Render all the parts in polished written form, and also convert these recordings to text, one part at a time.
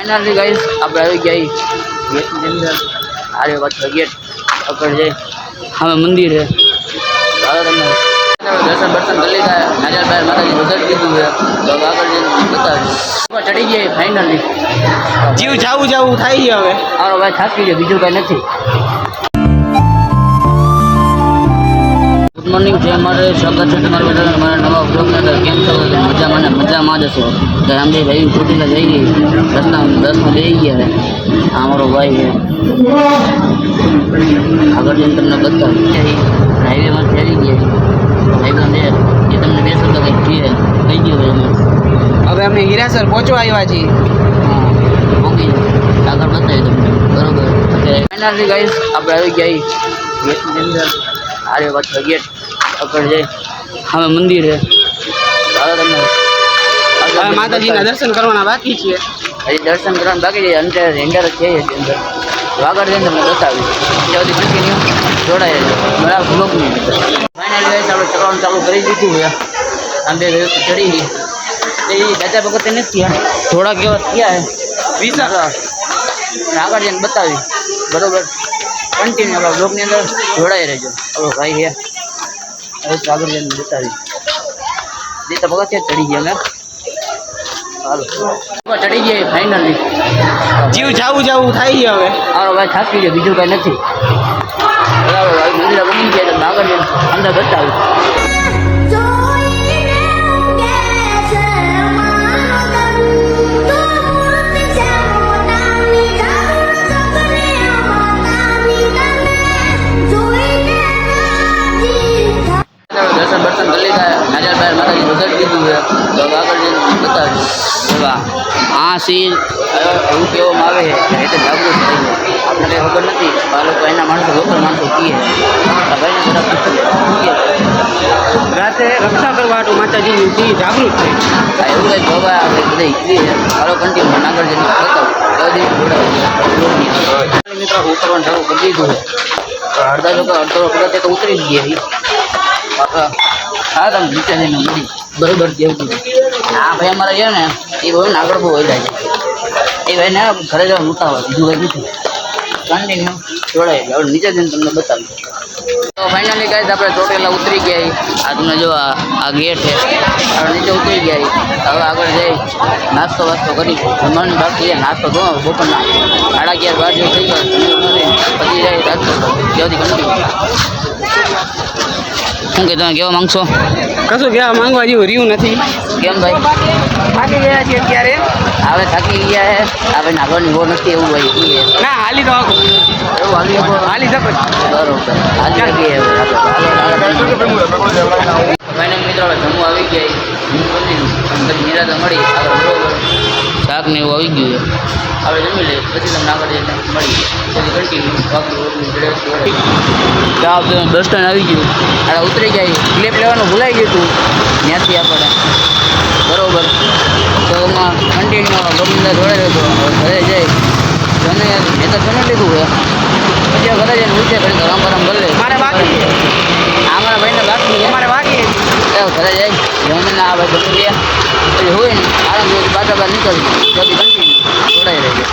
finally guys આપણે આવી ગયા ગેટની અંદર આરે પાછો ગેટ પકડ જાય સામે મંદિર છે ચાલો તમને દર્શન કરી લીધા નારિયેળ બહાર માતાજી વધારી દીધું છે તો આગળ જઈને બતાવીશ ચડી ગયા ફાઇનલી જીવ જાવું થાય છે હવે મારો ભાઈ થાકી ગયો બીજું કાંઈ નથી ગુડ મોર્નિંગ જે અમારે સ્વાગત છે તમારા મારા નવા બ્લોગની અંદર કેમ છો મજામાં જ હશો તો રામજી ભાઈ છૂટીને જઈ ગઈ દસમાં જઈ ગયા છે આ અમારો ભાઈ છે આગળ જઈને તમને બતાવી હાઈવેમાંથી આવી ગયા હાઈવે છે એ તમને બે શબ્દ કંઈક કહી ગયો ભાઈ હવે અમે હીરાસર પહોંચવા આવ્યા છીએ હા ઓકે આગળ બતાવી તમને બરોબર ફાઇનલી ગાઈસ આપણે આવી ગયા ગેટની અંદર આરે પાછો ગેટ પકડ જાય સામે મંદિર છે ચાલો તમને હવે માતાજીના દર્શન કરવાના બાકી છે હજી દર્શન કરવાનું બાકી છે અંદર રેન્ડર છે અંદર આગળ જઈને તમને બતાવીશ ત્યાં સુધી કન્ટિન્યુ જોડાય બરાબર બ્લોગની ફાઇનલી ગાઈસ આપણે ચલાવવાનું ચાલુ કરી દીધું છે આમ બે ચડી ગઈ એ દાદા વખતે નથી થોડાક એવા થયા છે 20 આગળ જઈને બતાવી બરોબર કન્ટિન્યુ આપણા બ્લોગની અંદર જોડાઈ રહેજો આપણો ભાઈ છે હવે આગળ જઈને બતાવી દીતા પગથિયા ચડી ગયા મેં હાલો ચડી ગયા ફાઇનલી જીવ જાવું થાય છે હવે મારો ભાઈ થાકી ગયો બીજું કાંઈ નથી બરાબર મંદિર બની ગયા એટલે આગળ જઈને અંદર બતાવી દર્શન કરી લીધા નારિયેળ બહાર માતાજી વધારી દીધું છે તો આગળ જઈને બતાવીશ એવા આ સીન એવું કહેવામાં આવે છે એટલે જાગૃત થઈ જાય આપણે કંઈ ખબર નથી આ લોકો એના માણસો લોકલ માણસો કહે ભાઈને બધા રાતે રક્ષા કરવા હાટુ માતાજીની જી જાગૃત થઈ એવું કંઈક બાબા આપણે બધા ઈકલી છે મારો કન્ટિન્યુ આગળ જઈને બતાવું મિત્રો ઉતરવાનું ચાલુ કરી દીધું છે અડધા લોકો અડધો તો ઉતરી જ ગયા હા તમે નીચે જઈને મળી બરોબર જેવું આ ભાઈ અમારા છે ને એ બહુ ને આગળ બહુ વહી જાય એ ભાઈને ઘરે જવાનું ઉતાવળ બીજું કંઈ નથી કન્ટિન્યુ જોડાય હવે નીચે જઈને તમને બતાવી તો ફાઇનલી ગાઈસ આપણે ચોટેલા ઉતરી ગયા આ તમને જો આ ગેટ છે આપણે નીચે ઉતરી ગયા હવે આગળ જઈ નાસ્તો વાસ્તો કરી જમવાનું બાકી છે નાસ્તો જો બપોરના 11:30 12 જેવું થઈ ગયો પછી જાય નાસ્તો જ્યાંથી કન્ટિન્યુ શું કે તમે કેવા માંગશો કશું કેવા માંગવા જેવું રહ્યું નથી કેમ ભાઈ થાકી ગયા છીએ અત્યારે હવે થાકી ગયા છે આ ભાઈ આગળ નિવો નથી એવું ભાઈ ના હાલી તો એવું હાલી શકો બરોબર હાલી શકીએ ફાઇનલ મિત્રો જમવા આવી ગયા અંદર નિરાતા મળી આગળ બરોબર શાક ને એવું આવી ગયું છે હવે જમી લે પછી તમને આગળ જઈને મળી પછી કન્ટિન્યુ બસ સ્ટેન્ડ આવી ગયું આ ઉતરી જાય ક્લિપ લેવાનું ભૂલાઈ ગયું હતું ત્યાંથી આપણે બરોબર તો એમાં કન્ટિન્યુ ગમે જોડે હતો ઘરે જઈ જમે મેં તો જમી લીધું છે પછી ઘરે જઈને ઉઠે કરી ગરમ કરી લે મારે બાકી અમારા ભાઈને બાકી અમારે બાકી ઘરે જાય જમીને આ ભાઈ જમી લે પછી હોય ને આરામ પાછા બહાર નીકળી બધી કન્ટિન્યુ જોડાઈ રહેજો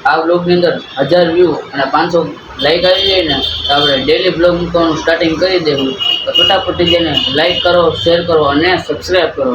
આ બ્લોગની અંદર 1000 વ્યૂ અને 500 લાઈક આવી જાય ને તો આપણે ડેલી બ્લોગ મૂકવાનું સ્ટાર્ટિંગ કરી દેવું તો ફટાફટ જઈને લાઈક કરો શેર કરો અને સબસ્ક્રાઈબ કરો